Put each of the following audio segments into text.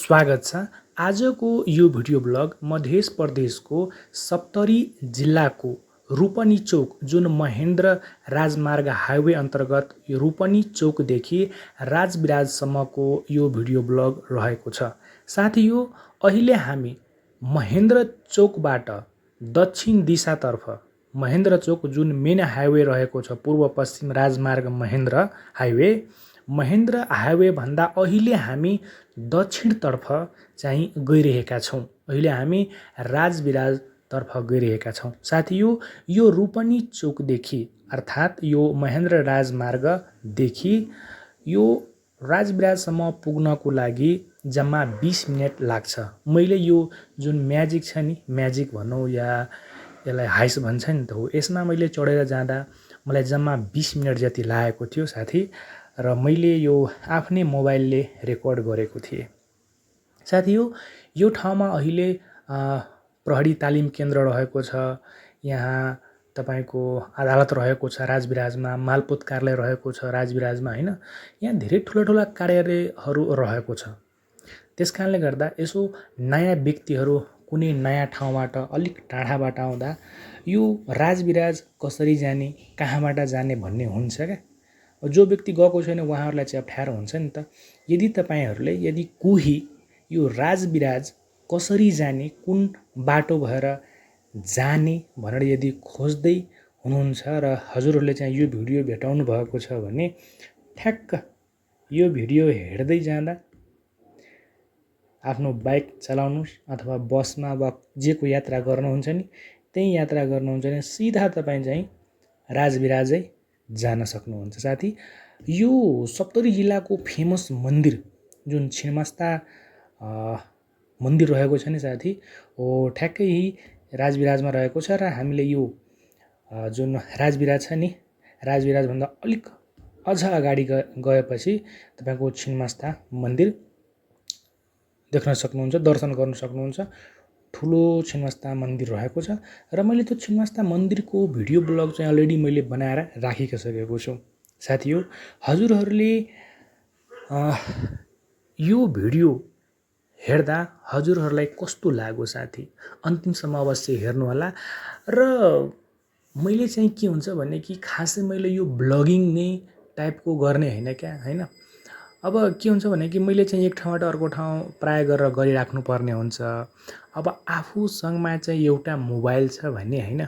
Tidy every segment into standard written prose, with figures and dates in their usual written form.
स्वागत छ। आजको यो भिडियो ब्लग मध्य प्रदेशको सप्तरी जिल्लाको रूपनी चौक जुन महेन्द्र राजमार्ग हाइवे अन्तर्गत यो रूपनी चौकदेखि राजविराजसम्मको यो भिडियो ब्लग रहेको छ। साथीहो, अहिले हामी महेन्द्र चौकबाट दक्षिण दिशातर्फ महेन्द्र चौक जुन मेन हाइवे रहेको छ, पूर्व पश्चिम राजमार्ग महेन्द्र हाइवे भन्दा अहिले हामी दक्षिणतर्फ चाहिँ गइरहेका छौँ। अहिले हामी राजविराजतर्फ गइरहेका छौँ। साथीहो, यो रूपनी चौकदेखि अर्थात् यो महेन्द्र राजमार्गदेखि यो राजविराजसम्म पुग्नको लागि जम्मा 20 मिनट लाग्छ। मैले यो जुन म्याजिक छ नि, म्याजिक भनौँ या यसलाई हाइस भन्छ नि त हो, यसमा मैले चढेर जाँदा मलाई जम्मा 20 मिनट जति लागेको थियो साथी, र मैले यो आफ्नै मोबाइलले रेकर्ड गरेको थिएँ। साथीहो, यो ठाउँमा अहिले प्रहरी तालिम केन्द्र रहेको छ, यहाँ तपाईको अदालत रहेको छ राजविराजमा, मालपोत कार्यालय रहेको छ राजविराजमा हैन, यहाँ धेरै ठुला कार्यालयहरू रहेको छ। त्यसकारणले गर्दा यसो नयाँ व्यक्तिहरू कुनै नयाँ ठाउँबाट अलिक टाढाबाट आउँदा यो राजविराज कसरी जाने, कहाँबाट जाने भन्ने हुन्छ क्या। जो व्यक्ति गएको छैन उहाँहरूलाई चाहिँ अप्ठ्यारो हुन्छ नि त। यदि कोही यो राजविराज कसरी जाने, कुन बाटो भएर जाने भनेर यदि खोज्दै हुनुहुन्छ र हजुरहरूले चाहिँ यो भिडियो भेटाउनु भएको छ भने ठ्याक्क यो भिडियो हेर्दै जाँदा आफ्नो बाइक चलाउनुहोस् अथवा बसमा वा जेको यात्रा गर्नुहुन्छ नि, त्यही यात्रा गर्नुहुन्छ भने सिधा तपाईँ चाहिँ राजविराजै जान सक्नुहुन्छ। साथी, यो सप्तरी जिल्लाको फेमस मन्दिर जुन छिन्मस्ता मन्दिर रहेको छ नि साथी, हो ठ्याक्कै राजविराजमा रहेको छ। र हामीले यो जुन राजविराज छ नि, राजविराजभन्दा अलिक अझ अगाडि गएपछि तपाईँको छिन्मस्ता मन्दिर देख्न सक्नुहुन्छ, दर्शन गर्न सक्नुहुन्छ। ठुलो छिन्मस्ता मन्दिर रहेको छ र मैले त्यो छिन्मस्ता मन्दिरको भिडियो ब्लग चाहिँ अलरेडी मैले बनाएर राखिसकेको छु। साथीहो, हजुरहरूले यो भिडियो हेर्दा हजुरहरूलाई कस्तो लाग्यो साथी, अन्तिमसम्म अवश्य हेर्नुहोला। र मैले चाहिँ के हुन्छ भने कि खासै मैले यो ब्लगिङ नै टाइपको गर्ने होइन क्या, होइन। अब के हुन्छ भने कि मैले चाहिँ एक ठाउँबाट अर्को ठाउँ प्राय गरेर गरिराख्नु पर्ने हुन्छ। अब आफूसँगमा चाहिँ एउटा मोबाइल छ भने होइन,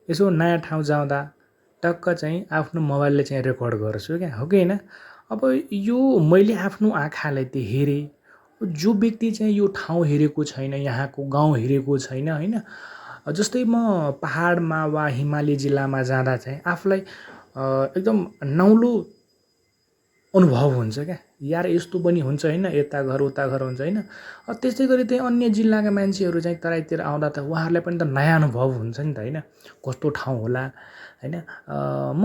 यसो नयाँ ठाउँ जाँदा टक्क चाहिँ आफ्नो मोबाइलले चाहिँ रेकर्ड गर्छु क्या, हो कि होइन। अब यो मैले आफ्नो आँखाले त हेरेँ, जो व्यक्ति चाहिँ यो ठाउँ हेरेको छैन, यहाँको गाउँ हेरेको छैन होइन, जस्तै म पहाडमा वा हिमाली जिल्लामा जाँदा चाहिँ आफूलाई एकदम नौलो अनुभव हुन्छ क्या। यार यस्तो पनि हुन्छ होइन, यता घर उता घर हुन्छ होइन। त्यस्तै गरी त्यही अन्य जिल्लाका मान्छेहरू चाहिँ तराईतिर आउँदा त उहाँहरूलाई पनि त नयाँ अनुभव हुन्छ नि त होइन, कस्तो ठाउँ होला होइन। म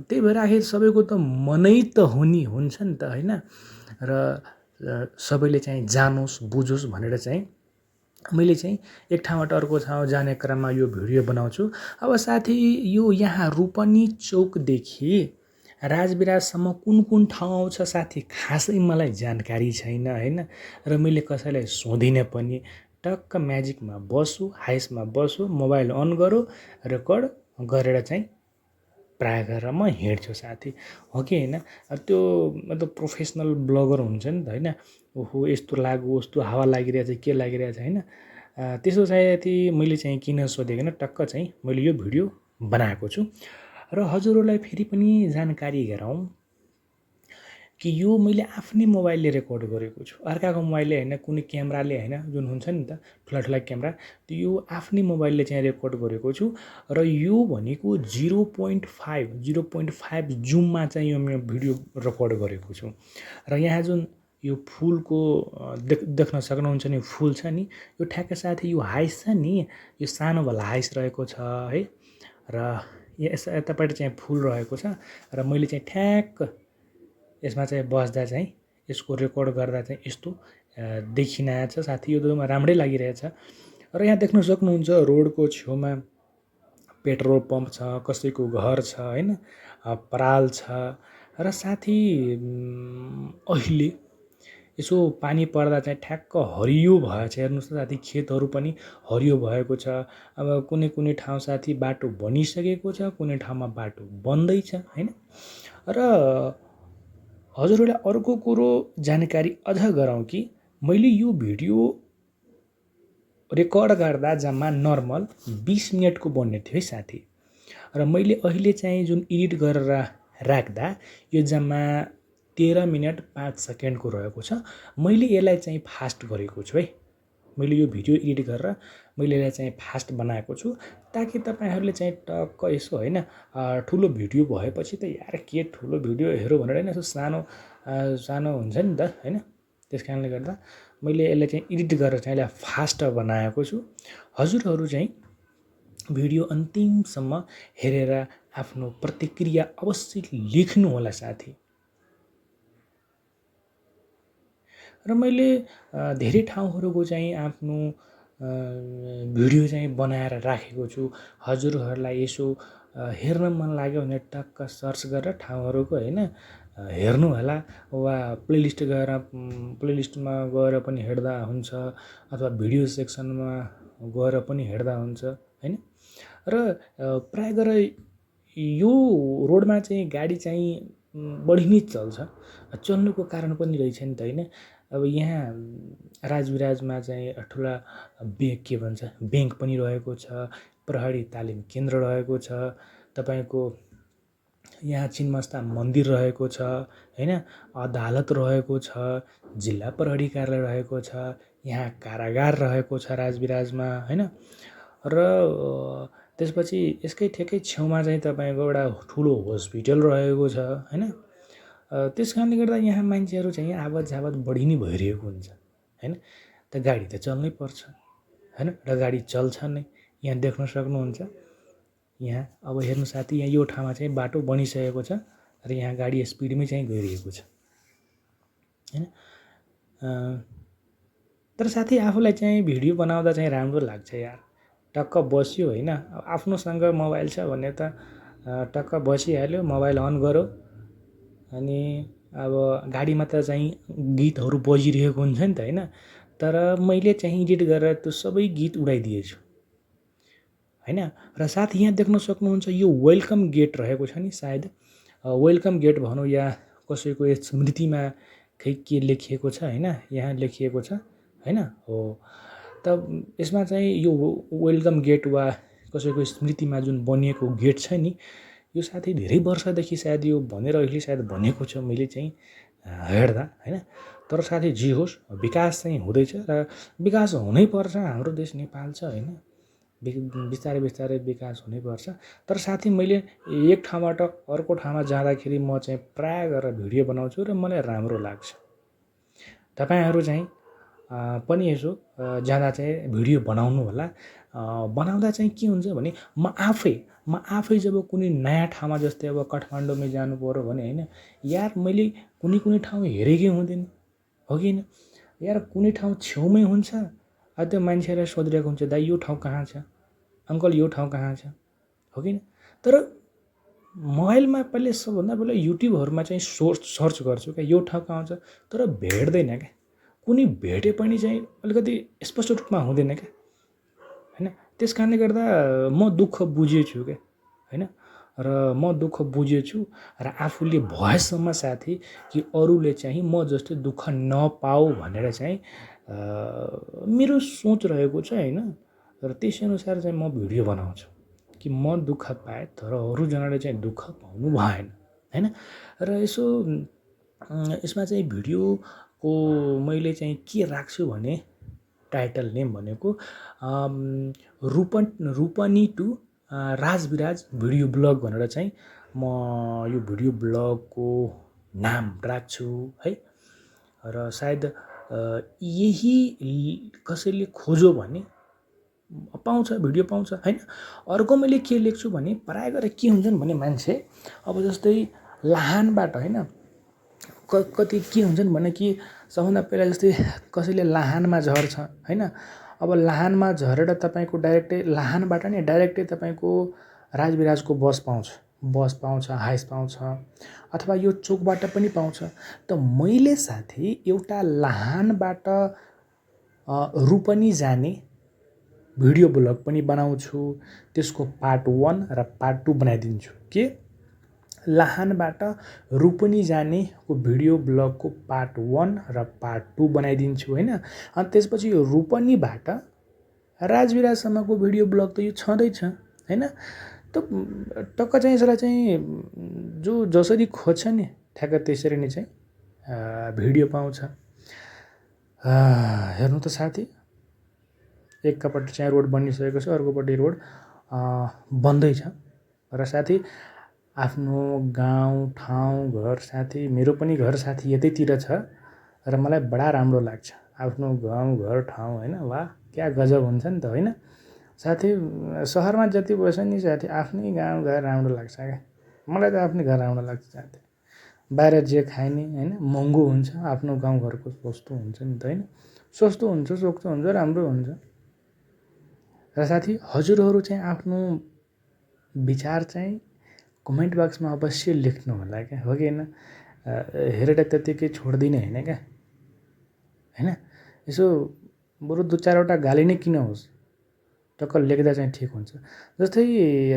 त्यही भएर आखिर सबैको त मनै त हुन्छ नि त होइन। र सबैले चाहिँ जानोस् बुझोस् भनेर चाहिँ मैले चाहिँ एक ठाउँबाट अर्को ठाउँ जाने क्रममा यो भिडियो बनाउँछु। अब साथी, यो यहाँ रूपनी चौकदेखि राजविराजसम्म कुन ठाउँ आउँछ साथी खासै मलाई जानकारी छैन होइन, र मैले कसैलाई सोधिनँ पनि। टक्क म्याजिकमा बसु, हाइसमा बसु, मोबाइल अन गरौँ, रेकर्ड गरेर चाहिँ प्राय गरेर म हिँड्छु साथी, हो कि होइन। त्यो मतलब प्रोफेसनल ब्लगर हुन्छ नि त होइन। ओहो यस्तो लाग्यो, उस्तो हावा लागिरहेछ, के लागिरहेछ होइन। त्यसो साथी मैले चाहिँ किन सोधेको टक्क चाहिँ मैले यो भिडियो बनाएको छु। र हजुरहरूलाई फेरि पनि जानकारी गराउँ कि यो मैले आफ्नै मोबाइलले रेकर्ड गरेको छु, अर्काको मोबाइलले होइन, कुनै क्यामेराले होइन, जुन हुन्छ नि त ठुला क्यामेरा, त्यो यो आफ्नै मोबाइलले चाहिँ रेकर्ड गरेको छु। र यो भनेको 0.5 जुममा चाहिँ यो भिडियो रेकर्ड गरेको छु। र यहाँ जुन यो फुलको देख्न सक्नुहुन्छ नि, फुल छ नि, यो ठ्याक्क साथी यो हाइस छ नि, यो सानोवाला हाइस रहेको छ है। र यतापट्टि चाहिँ फुल रहेको छ र मैले चाहिँ ठ्याक्क यसमा चाहिँ बस्दा चाहिँ यसको रेकर्ड गर्दा चाहिँ यस्तो देखिरहेछ साथी। यो त राम्रै लागिरहेछ। र यहाँ देख्न सक्नुहुन्छ रोडको छेउमा पेट्रोल पम्प छ, कसैको घर छ होइन, पराल छ। र साथी अहिले यसो पानी पर्दा चाहिँ ठ्याक्क हरियो भएछ। हेर्नुहोस् त साथी, खेतहरू पनि हरियो भएको छ। अब कुनै कुनै ठाउँ साथी बाटो बनिसकेको छ, कुनै ठाउँमा बाटो बन्दैछ होइन। र हजुरहरूलाई अर्को कुरो जानकारी अझ गराउँ कि मैले यो भिडियो रेकर्ड गर्दा जम्मा नर्मल 20 मिनटको बन्ने थियो है साथी। र मैले अहिले चाहिँ जुन एडिट गरेर राख्दा यो जम्मा 13 मिनट 5 सेकेन्डको रहेको छ। मैले यसलाई चाहिँ फास्ट गरेको छु है। मैले यो भिडियो एडिट गरेर मैले यसलाई चाहिँ फास्ट बनाएको छु ताकि तपाईँहरूले चाहिँ टक्क यसो होइन ठुलो भिडियो भएपछि त यार के ठुलो भिडियो हेरौँ भनेर होइन, यसो सानो हुन्छ नि त होइन। त्यस कारणले गर्दा मैले यसलाई चाहिँ एडिट गरेर चाहिँ यसलाई फास्ट बनाएको छु। हजुरहरू चाहिँ भिडियो अन्तिमसम्म हेरेर आफ्नो प्रतिक्रिया अवश्य लेख्नु होला साथी। र मैले धेरै ठाउँहरूको चाहिँ आफ्नो भिडियो चाहिँ बनाएर राखेको छु। हजुरहरूलाई यसो हेर्न मन लाग्यो भने टक्क सर्च गरेर ठाउँहरूको होइन हेर्नु होला, वा प्लेलिस्टमा गएर पनि हेर्दा हुन्छ, अथवा भिडियो सेक्सनमा गएर पनि हेर्दा हुन्छ होइन। र प्राय गरेर यो रोडमा चाहिँ गाडी चाहिँ बढी नै चल्छ। चल्नुको कारण पनि रहेछ नि त होइन। अब यहाँ राजविराजमा चाहिँ ठुला के भन्छ ब्याङ्क पनि रहेको छ, प्रहरी तालिम केन्द्र रहेको छ, तपाईँको यहाँ छिन्मस्ता मन्दिर रहेको छ होइन, अदालत रहेको छ, जिल्ला प्रहरी कार्यालय रहेको छ, यहाँ कारागार रहेको छ राजविराजमा होइन। र त्यसपछि यसकै ठेकै छेउमा चाहिँ तपाईँको एउटा ठुलो हस्पिटल रहेको छ होइन। त्यस कारणले गर्दा यहाँ मान्छेहरू चाहिँ आवत जावत बढी नै भइरहेको हुन्छ होइन। त गाडी त चल्नै पर्छ होइन, र गाडी चल्छ नै। यहाँ देख्न सक्नुहुन्छ, यहाँ अब हेर्नु साथी, यहाँ यो ठाउँमा चाहिँ बाटो बनिसकेको छ र यहाँ गाडी स्पिडमै चाहिँ गइरहेको छ होइन। तर साथी आफूलाई चाहिँ भिडियो बनाउँदा चाहिँ राम्रो लाग्छ यार। टक्क बस्यो होइन, आफ्नोसँग मोबाइल छ भने त टक्क बसिहाल्यो, मोबाइल अन गऱ्यो, अनि अब गाडीमा त चाहिँ गीतहरू बजिरहेको हुन्छ नि त होइन। तर मैले चाहिँ एडिट गरेर त्यो सबै गीत उडाइदिएछु होइन। र साथी यहाँ देख्न सक्नुहुन्छ यो वेलकम गेट रहेको छ नि, सायद वेलकम गेट भनौँ या कसैको स्मृतिमा खै के लेखिएको छ होइन, यहाँ लेखिएको छ होइन हो। त यसमा चाहिँ यो वेलकम गेट वा कसैको स्मृतिमा जुन बनिएको गेट छ नि, यो साथी धेरै वर्षदेखि सायद यो भनेर अहिले सायद भनेको छ मैले चाहिँ हेर्दा होइन। तर साथी जे होस्, विकास चाहिँ हुँदैछ र विकास हुनैपर्छ। हाम्रो देश नेपाल छ होइन, बिस्तारै बिस्तारै विकास हुनैपर्छ। तर साथी मैले एक ठाउँबाट अर्को ठाउँमा जाँदाखेरि म चाहिँ प्राय गरेर भिडियो बनाउँछु र मलाई राम्रो लाग्छ। तपाईँहरू चाहिँ पनि यसो जाँदा चाहिँ भिडियो बनाउनु होला। बनाउँदा चाहिँ के हुन्छ भने म आफै जब कुनै नयाँ ठाउँमा, जस्तै अब काठमाडौँमै जानु पर्यो भने होइन, यार मैले कुनै ठाउँ हेरेकै हुँदैन हो कि होइन। यार कुनै ठाउँ छेउमै हुन्छ, त्यो मान्छेलाई सोधिरहेको हुन्छ, दाइ यो ठाउँ कहाँ छ, अङ्कल यो ठाउँ कहाँ छ हो कि होइन। तर मोबाइलमा पहिले सबभन्दा पहिला युट्युबहरूमा चाहिँ सर्च गर्छु क्या, यो ठाउँ कहाँ हुन्छ, तर भेट्दैन क्या। कुनै भेटे पनि चाहिँ अलिकति स्पष्ट रूपमा हुँदैन क्या होइन। त्यस कारणले गर्दा म दुःख बुझेछु क्या होइन। र म दुःख बुझेछु र आफूले भएसम्म साथी कि अरूले चाहिँ म जस्तो दुःख नपाऊ भनेर चाहिँ मेरो सोच रहेको छ होइन। र त्यसै अनुसार चाहिँ म भिडियो बनाउँछु कि म दुःख पाएँ तर अरूजनाले चाहिँ दुःख पाउनु भएन होइन। र यसो यसमा चाहिँ भिडियोको मैले चाहिँ के राख्छु भने टाइटल नेम भनेको Rupani to Rajbiraj video blog भनेर चाहिँ म यो भिडियो ब्लगको नाम राख्छु है। र सायद यही कसैले खोज्यो भने पाउँछ, भिडियो पाउँछ होइन। अर्को मैले के लेख्छु भने प्राय गरेर के हुन्छन् भने मान्छे अब जस्तै लाहानबाट होइन, कति के हुन्छन् भने कि सबभन्दा पहिला जस्तै कसैले लाहानमा झर्छ होइन। अब लाहानमा झरेर तपाईँको डाइरेक्टै लाहानबाट नि डाइरेक्टै तपाईँको राजविराजको बस पाउँछ बस पाउँछ, हाइस पाउँछ अथवा यो चोकबाट पनि पाउँछ। त मैले साथी एउटा लाहानबाट रूपनी जाने भिडियो ब्लग पनि बनाउँछु। त्यसको पार्ट 1 र पार्ट 2 बनाइदिन्छु। के लाहानबाट रूपनी जानेको भिडियो ब्लगको पार्ट 1 र पार्ट 2 बनाइदिन्छु हैन। अनि त्यसपछि यो रूपनीबाट राजविराजसम्मको भिडियो ब्लग त यो छँदैछ हैन। त टक्क चाहिँ यसलाई चाहिँ जो जसरी खोज्छ नि ठ्याक्क त्यसरी नै चाहिँ भिडियो पाउँछ। हेर्नु त साथी, एकपट्टि चाहिँ रोड बनिसकेको छ, अर्कोपट्टि रोड बन्दैछ। र साथी आफ्नो गाउँ ठाउँ घर साथी, मेरो पनि घर साथी यतैतिर छ र मलाई बडा राम्रो लाग्छ आफ्नो गाउँ घर ठाउँ हैन। वाह क्या गजब हुन्छ नि त हैन साथी। सहरमा जति बस्छ नि साथी आफ्नै गाउँ घर राम्रो लाग्छ क्या। मलाई त आफ्नै घर राम्रो लाग्छ साथी। बाहिर जे खाए नि हैन महँगो हुन्छ, आफ्नो गाउँ घरको सस्तो हुन्छ नि त हैन। सस्तो हुन्छ, सोक्तो हुन्छ, राम्रो हुन्छ। र साथी हजुरहरू चाहिँ आफ्नो विचार चाहिँ कमेन्ट बक्समा अवश्य लेख्नु होला क्या, हो कि हैन। हेरेर त्यतिकै छोड्दिने हैन क्या हैन। यसो बरु 2-4वटा गाली नै किन होस्, टक्क लेख्दा चाहिँ ठिक हुन्छ। जस्तै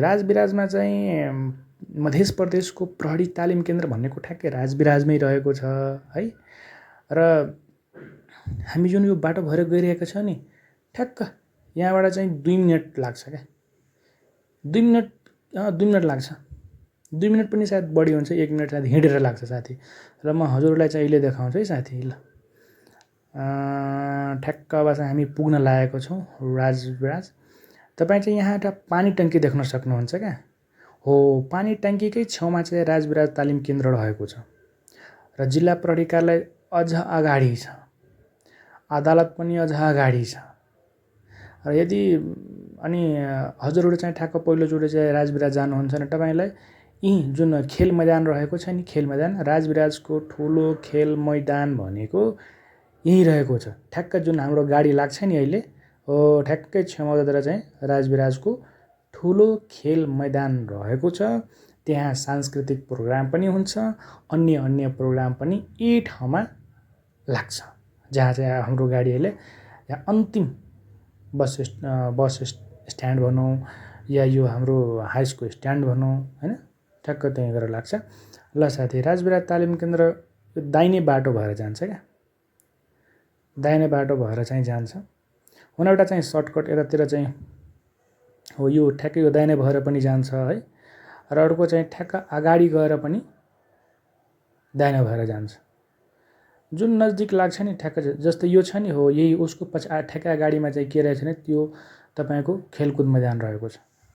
राजविराजमा चाहिँ मध्य प्रदेशको प्रहरी तालिम केन्द्र भन्नेको ठ्याक्कै राजविराजमै रहेको छ है। र हामी जुन यो बाटो भएर गइरहेको छ नि ठ्याक्क यहाँबाट चाहिँ 2 मिनेट लाग्छ क्या। 2 मिनेट लाग्छ। 2 मिनेट पनि सायद बढी हुन्छ, 1 मिनेट सायद हिँडेर लाग्छ साथी। र म हजुरलाई चाहिँ अहिले देखाउँछु है साथी। ल ठ्याक्क अब चाहिँ हामी पुग्न लागेको छौँ राजविराज। तपाईँ चाहिँ यहाँ एउटा पानी टङ्की देख्न सक्नुहुन्छ क्या। हो, पानी ट्याङ्कीकै छेउमा चाहिँ राजविराज तालिम केन्द्र रहेको छ। र जिल्ला प्रहरी कार्यालय अझ अगाडि छ, अदालत पनि अझ अगाडि छ। र यदि अनि हजुरहरू चाहिँ ठ्याक्क पहिलोचोटि चाहिँ राजविराज जानुहुन्छ भने तपाईँलाई यी जुन खेल मैदान रहेको छ नि, खेल मैदान राजविराजको ठुलो खेल मैदान भनेको यहीँ रहेको छ। ठ्याक्क जुन हाम्रो गाडी लाग्छ नि अहिले, हो ठ्याक्कै छेउमा गएर चाहिँ राजविराजको ठुलो खेल मैदान रहेको छ। त्यहाँ सांस्कृतिक प्रोग्राम पनि हुन्छ, अन्य प्रोग्राम पनि यही ठाउँमा लाग्छ। जहाँ चाहिँ हाम्रो गाडी अहिले यहाँ अन्तिम बस स्ट्यान्ड भनौँ या यो हाम्रो हाइसको स्ट्यान्ड भनौँ हैन, ठ्याक्क त्यहीँ गएर लाग्छ। ल साथी, राजविराज तालिम केन्द्र यो दाहिने बाटो भएर जान्छ क्या। दाहिने बाटो भएर चाहिँ जान्छ। हुन एउटा चाहिँ सर्टकट यतातिर चाहिँ हो, यो ठ्याक्कै यो दाहिने भएर पनि जान्छ है। र अर्को चाहिँ ठ्याक्क अगाडि गएर पनि दाहिने भएर जान्छ। जुन नजिक लाग्छ नि ठ्याक्क जस्तै यो छ नि, हो यही उसको पछि ठ्याक्कै अगाडिमा चाहिँ के रहेछ भने त्यो तपाईँको खेलकुद मैदान रहेको छ।